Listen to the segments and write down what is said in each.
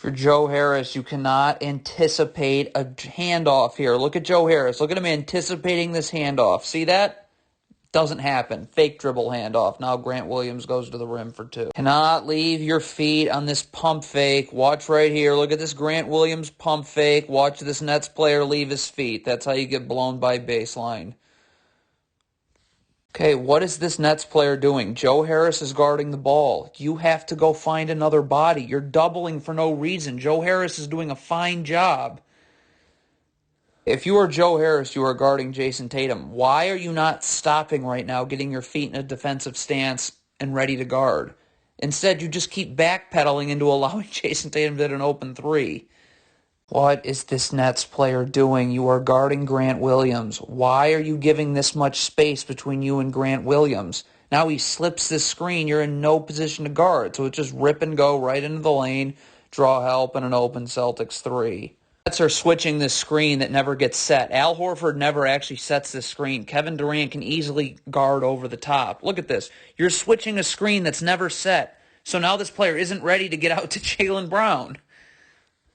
For Joe Harris, you cannot anticipate a handoff here. Look at Joe Harris. Look at him anticipating this handoff. See that? Doesn't happen. Fake dribble handoff. Now Grant Williams goes to the rim for two. Cannot leave your feet on this pump fake. Watch right here. Look at this Grant Williams pump fake. Watch this Nets player leave his feet. That's how you get blown by baseline. Okay, what is this Nets player doing? Joe Harris is guarding the ball. You have to go find another body. You're doubling for no reason. Joe Harris is doing a fine job. If you are Joe Harris, you are guarding Jason Tatum. Why are you not stopping right now, getting your feet in a defensive stance and ready to guard? Instead, you just keep backpedaling into allowing Jason Tatum to hit an open three. What is this Nets player doing? You are guarding Grant Williams. Why are you giving this much space between you and Grant Williams? Now he slips this screen. You're in no position to guard. So it's just rip and go right into the lane, draw help, and an open Celtics three. Nets are switching this screen that never gets set. Al Horford never actually sets this screen. Kevin Durant can easily guard over the top. Look at this. You're switching a screen that's never set. So now this player isn't ready to get out to Jaylen Brown.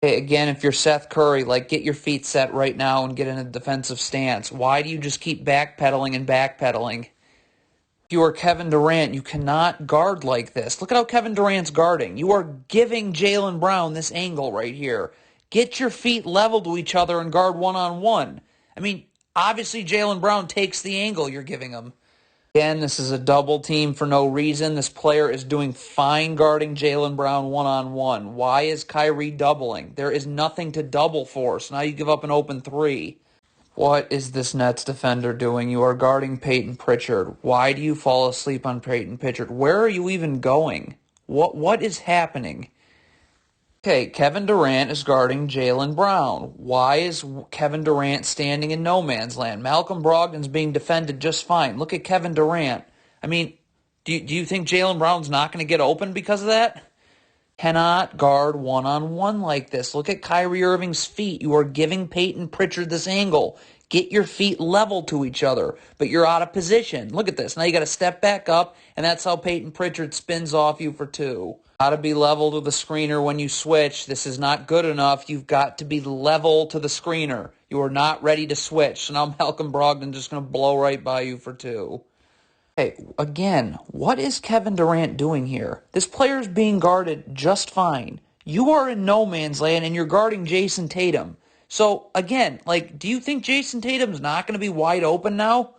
Again, if you're Seth Curry, get your feet set right now and get in a defensive stance. Why do you just keep backpedaling and backpedaling? If you are Kevin Durant, you cannot guard like this. Look at how Kevin Durant's guarding. You are giving Jaylen Brown this angle right here. Get your feet level to each other and guard one-on-one. I mean, obviously Jaylen Brown takes the angle you're giving him. Again, this is a double team for no reason. This player is doing fine guarding Jaylen Brown one-on-one. Why is Kyrie doubling? There is nothing to double for, so now you give up an open three. What is this Nets defender doing? You are guarding Peyton Pritchard. Why do you fall asleep on Peyton Pritchard? Where are you even going? What is happening? Okay, Kevin Durant is guarding Jaylen Brown. Why is Kevin Durant standing in no man's land? Malcolm Brogdon's being defended just fine. Look at Kevin Durant. I mean, do you think Jaylen Brown's not going to get open because of that? Cannot guard one-on-one like this. Look at Kyrie Irving's feet. You are giving Peyton Pritchard this angle. Get your feet level to each other, but you're out of position. Look at this. Now you got to step back up, and that's how Peyton Pritchard spins off you for two. Got to be level to the screener when you switch. This is not good enough. You've got to be level to the screener. You are not ready to switch. So now Malcolm Brogdon just going to blow right by you for two. Hey, again, what is Kevin Durant doing here? This player is being guarded just fine. You are in no man's land, and you're guarding Jason Tatum. So, again, do you think Jason Tatum's not going to be wide open now?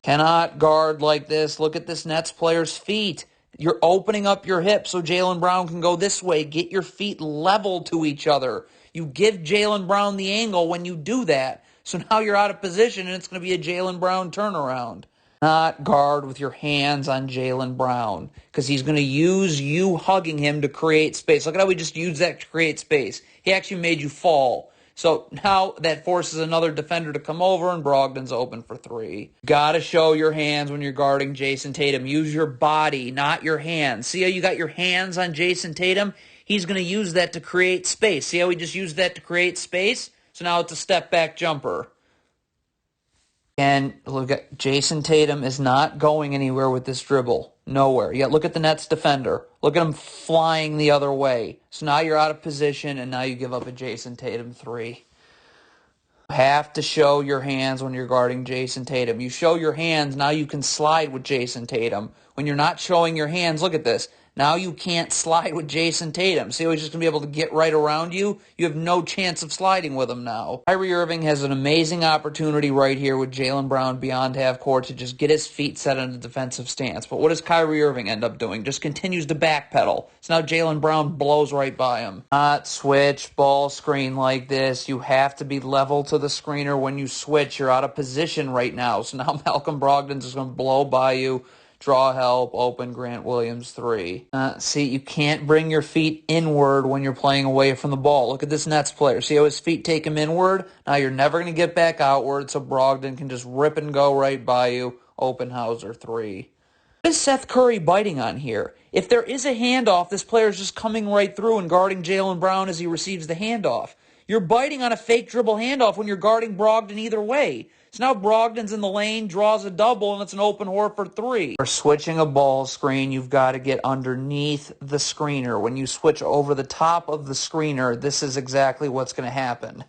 Cannot guard like this. Look at this Nets player's feet. You're opening up your hips so Jaylen Brown can go this way. Get your feet level to each other. You give Jaylen Brown the angle when you do that. So now you're out of position, and it's going to be a Jaylen Brown turnaround. Not guard with your hands on Jaylen Brown because he's going to use you hugging him to create space. Look at how we just used that to create space. He actually made you fall. So now that forces another defender to come over, and Brogdon's open for three. Got to show your hands when you're guarding Jason Tatum. Use your body, not your hands. See how you got your hands on Jason Tatum? He's going to use that to create space. See how he just used that to create space? So now it's a step-back jumper. And look at Jason Tatum is not going anywhere with this dribble. Nowhere. Yet look at the Nets defender. Look at him flying the other way. So now you're out of position, and now you give up a Jason Tatum three. You have to show your hands when you're guarding Jason Tatum. You show your hands, now you can slide with Jason Tatum. When you're not showing your hands, look at this. Now you can't slide with Jason Tatum. See how he's just going to be able to get right around you? You have no chance of sliding with him now. Kyrie Irving has an amazing opportunity right here with Jaylen Brown beyond half court to just get his feet set in a defensive stance. But what does Kyrie Irving end up doing? Just continues to backpedal. So now Jaylen Brown blows right by him. Not switch, ball screen like this. You have to be level to the screener when you switch. You're out of position right now. So now Malcolm Brogdon's just going to blow by you. Draw help, open, Grant Williams three. See, you can't bring your feet inward when you're playing away from the ball. Look at this Nets player. See how his feet take him inward? Now you're never going to get back outward, so Brogdon can just rip and go right by you. Open Hauser three. What is Seth Curry biting on here? If there is a handoff, this player is just coming right through and guarding Jaylen Brown as he receives the handoff. You're biting on a fake dribble handoff when you're guarding Brogdon either way. So now Brogdon's in the lane, draws a double, and it's an open Horford three. For switching a ball screen, you've got to get underneath the screener. When you switch over the top of the screener, this is exactly what's going to happen.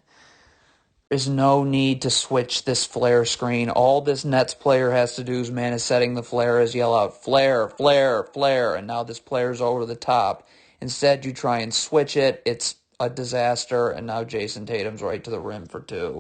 There's no need to switch this flare screen. All this Nets player has to do is setting the flare is yell out, flare, flare, flare, and now this player's over the top. Instead, you try and switch it. It's a disaster, and now Jason Tatum's right to the rim for two.